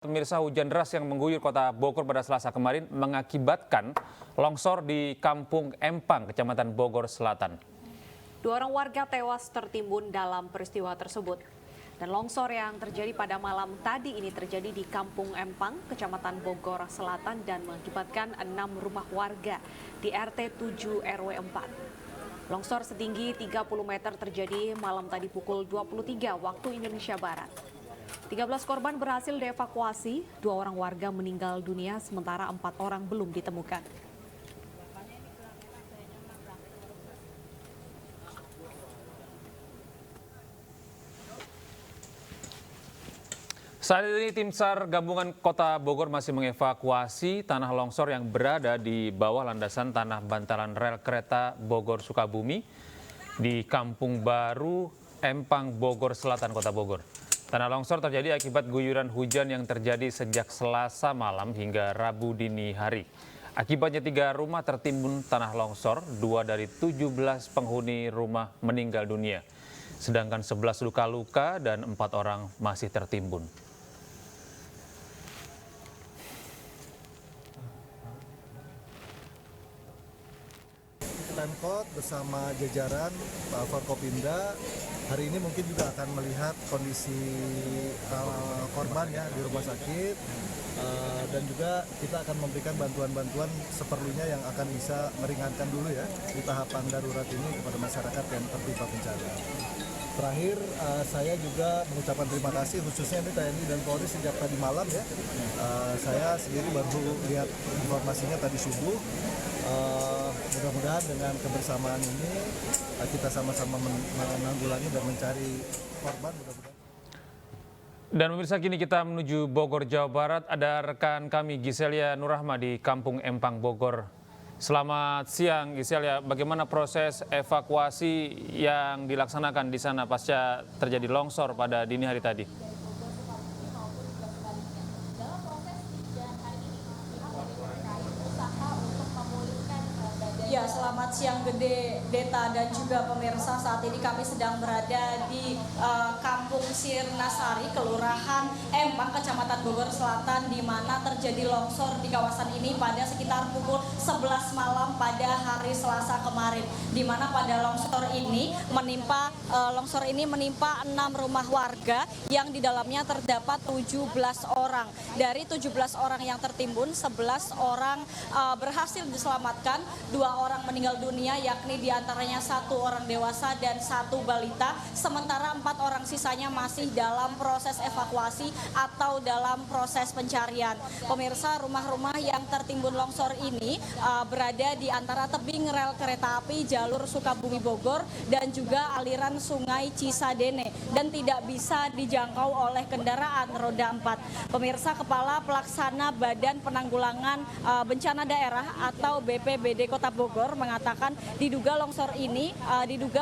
Pemirsa, hujan deras yang mengguyur kota Bogor pada Selasa kemarin mengakibatkan longsor di Kampung Empang, Kecamatan Bogor Selatan. 2 orang warga tewas tertimbun dalam peristiwa tersebut. Dan longsor yang terjadi pada malam tadi ini terjadi di Kampung Empang, Kecamatan Bogor Selatan dan mengakibatkan 6 rumah warga di RT 7 RW 4. Longsor setinggi 30 meter terjadi malam tadi pukul 23 waktu Indonesia Barat. 13 korban berhasil dievakuasi, 2 orang warga meninggal dunia sementara 4 orang belum ditemukan. Saat ini tim SAR Gabungan Kota Bogor masih mengevakuasi tanah longsor yang berada di bawah landasan tanah bantalan rel kereta Bogor Sukabumi di Kampung Baru Empang Bogor Selatan, Kota Bogor. Tanah longsor terjadi akibat guyuran hujan yang terjadi sejak Selasa malam hingga Rabu dini hari. Akibatnya 3 rumah tertimbun tanah longsor, 2 dari 17 penghuni rumah meninggal dunia. Sedangkan 11 luka-luka dan 4 orang masih tertimbun. Pemkot bersama jajaran Pak Forkopimda hari ini mungkin juga akan melihat kondisi korban ya di rumah sakit dan juga kita akan memberikan bantuan-bantuan seperlunya yang akan bisa meringankan dulu ya di tahapan darurat ini kepada masyarakat yang tertimpa bencana. Terakhir saya juga mengucapkan terima kasih khususnya ini TNI dan Polri sejak tadi malam ya. Saya sendiri baru lihat informasinya tadi subuh. Mudah-mudahan dengan kebersamaan ini kita sama-sama menanggulangi dan mencari korban. Dan pemirsa, kini kita menuju Bogor, Jawa Barat. Ada rekan kami Giselia Nurrahma di Kampung Empang, Bogor. Selamat siang Giselia, bagaimana proses evakuasi yang dilaksanakan di sana pasca terjadi longsor pada dini hari tadi? Ya, selamat siang Gede, Deta dan juga pemirsa. Saat ini kami sedang berada di Kampung Sirnasari, Kelurahan Empang, Kecamatan Bogor Selatan, di mana terjadi longsor di kawasan ini pada sekitar pukul 11 malam pada hari Selasa kemarin. Di mana pada longsor ini menimpa 6 rumah warga yang di dalamnya terdapat 17 orang. Dari 17 orang yang tertimbun, 11 orang berhasil diselamatkan, 2 orang meninggal dunia, yakni diantaranya 1 orang dewasa dan 1 balita, sementara 4 orang sisanya masih dalam proses evakuasi atau dalam proses pencarian. Pemirsa, rumah-rumah yang tertimbun longsor ini berada di antara tebing rel kereta api jalur Sukabumi Bogor dan juga aliran sungai Cisadene dan tidak bisa dijangkau oleh kendaraan roda 4. Pemirsa, Kepala Pelaksana Badan Penanggulangan Bencana Daerah atau BPBD Kota Bogor mengatakan diduga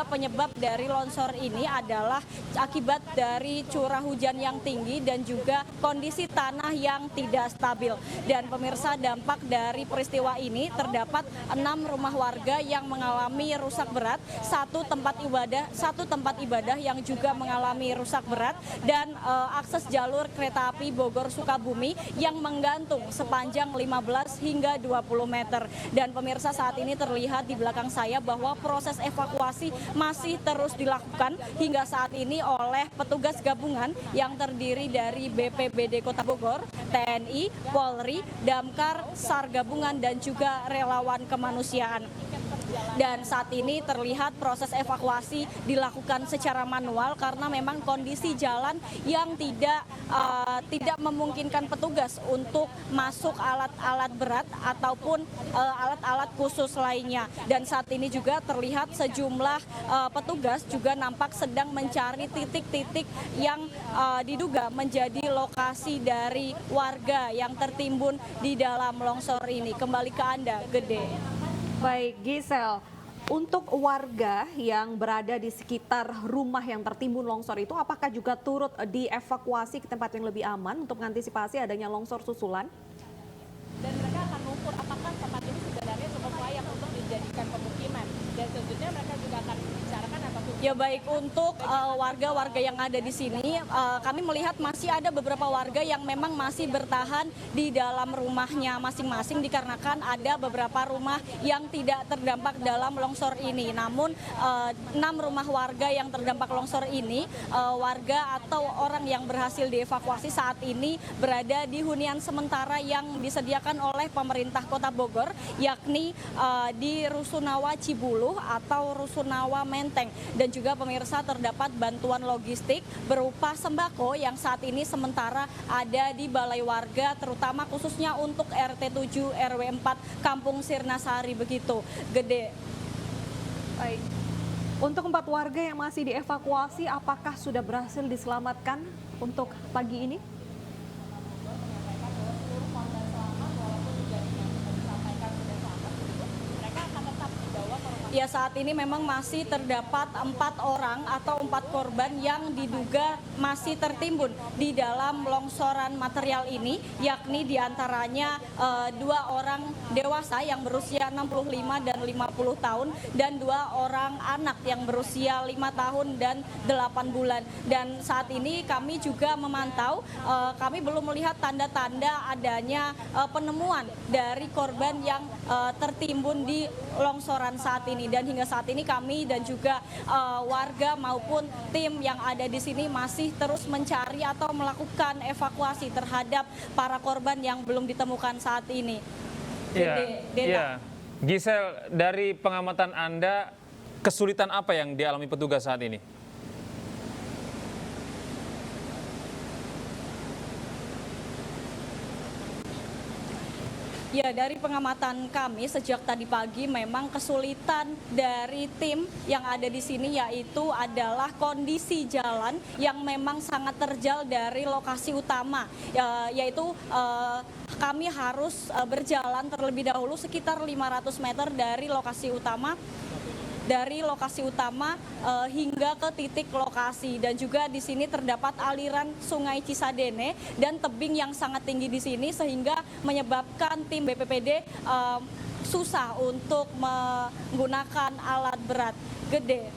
penyebab dari longsor ini adalah akibat dari curah hujan yang tinggi dan juga kondisi tanah yang tidak stabil. Dan pemirsa, dampak dari peristiwa ini terdapat 6 rumah warga yang mengalami rusak berat, 1 tempat ibadah yang juga mengalami rusak berat, dan akses jalur kereta api Bogor Sukabumi yang menggantung sepanjang 15 hingga 20 meter. Dan pemirsa, saat ini terlihat di belakang saya bahwa proses evakuasi masih terus dilakukan hingga saat ini oleh petugas gabungan yang terdiri dari BPBD Kota Bogor, TNI, Polri, Damkar, SAR Gabungan dan juga relawan kemanusiaan. Dan saat ini terlihat proses evakuasi dilakukan secara manual karena memang kondisi jalan yang tidak memungkinkan petugas untuk masuk alat-alat berat ataupun alat-alat khusus lainnya. Dan saat ini juga terlihat sejumlah petugas juga nampak sedang mencari titik-titik yang diduga menjadi lokasi dari warga yang tertimbun di dalam longsor ini. Kembali ke Anda, Gede. Baik, Gisel. Untuk warga yang berada di sekitar rumah yang tertimbun longsor itu, apakah juga turut dievakuasi ke tempat yang lebih aman untuk mengantisipasi adanya longsor susulan? Dan mereka akan mengukur apakah tempat ini sebenarnya cukup layak untuk dijadikan pemukiman. Dan selanjutnya mereka juga akan membicarakan ataupun Ya baik, untuk warga-warga yang ada di sini, kami melihat masih ada beberapa warga yang memang masih bertahan di dalam rumahnya masing-masing dikarenakan ada beberapa rumah yang tidak terdampak dalam longsor ini. Namun 6 rumah warga yang terdampak longsor ini, warga atau orang yang berhasil dievakuasi saat ini berada di hunian sementara yang disediakan oleh pemerintah Kota Bogor, yakni di Rusunawa Cibuluh atau Rusunawa Menteng. Dan juga pemirsa, terdapat bantuan logistik berupa sembako yang saat ini sementara ada di balai warga, terutama khususnya untuk RT 7 RW 4 Kampung Sirnasari begitu. Gede. Baik. Untuk 4 warga yang masih dievakuasi, apakah sudah berhasil diselamatkan untuk pagi ini? Ya, saat ini memang masih terdapat 4 orang atau 4 korban yang diduga masih tertimbun di dalam longsoran material ini, yakni diantaranya 2 orang dewasa yang berusia 65 dan 50 tahun dan 2 orang anak yang berusia 5 tahun dan 8 bulan. Dan saat ini kami juga memantau, kami belum melihat tanda-tanda adanya penemuan dari korban yang tertimbun di longsoran saat ini. Dan hingga saat ini kami dan juga warga maupun tim yang ada di sini masih terus mencari atau melakukan evakuasi terhadap para korban yang belum ditemukan saat ini. Iya. Gisel, dari pengamatan Anda, kesulitan apa yang dialami petugas saat ini? Ya, dari pengamatan kami sejak tadi pagi memang kesulitan dari tim yang ada di sini yaitu adalah kondisi jalan yang memang sangat terjal dari lokasi utama, yaitu kami harus berjalan terlebih dahulu sekitar 500 meter dari lokasi utama hingga ke titik lokasi. Dan juga di sini terdapat aliran Sungai Cisadene dan tebing yang sangat tinggi di sini sehingga menyebabkan tim BPBD susah untuk menggunakan alat berat. Gede.